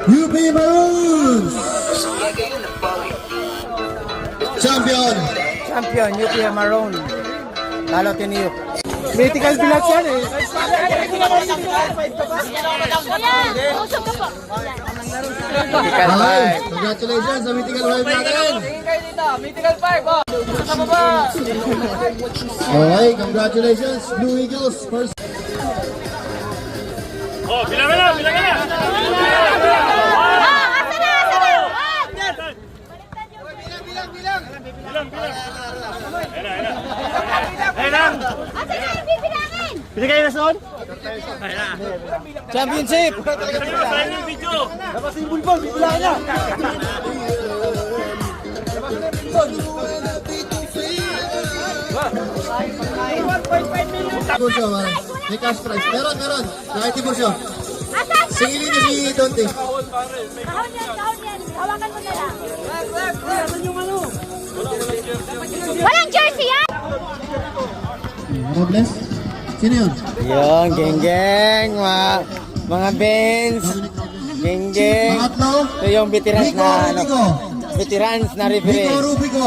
UP Maroons! Champion! Champion, UP Maroon. Lalo tiniyo. Mythical village yan eh. Mythical Okay, vibe. congratulations sa Mythical Vibe natin! Mythical 5, oh! Sa baba! Okay, congratulations, Blue Eagles, first. Oh, bilang na! Bilang na! Binigay na son? Championship! Saan yung video? Dapat yung bulbol, bibilangan niya! Tibor siya, man. May cash prize. Meron. Nakitibor siya. Singilin niya si Dante. Kahon yan. Hawakan mo na lang. Walang jersey yan! Robles? Sino yun? Yun, geng-geng, mga Benz, geng-geng. Pangatlo? Ito yung veterans Rico na, Rubico. veterans na Rico referee. Rubico.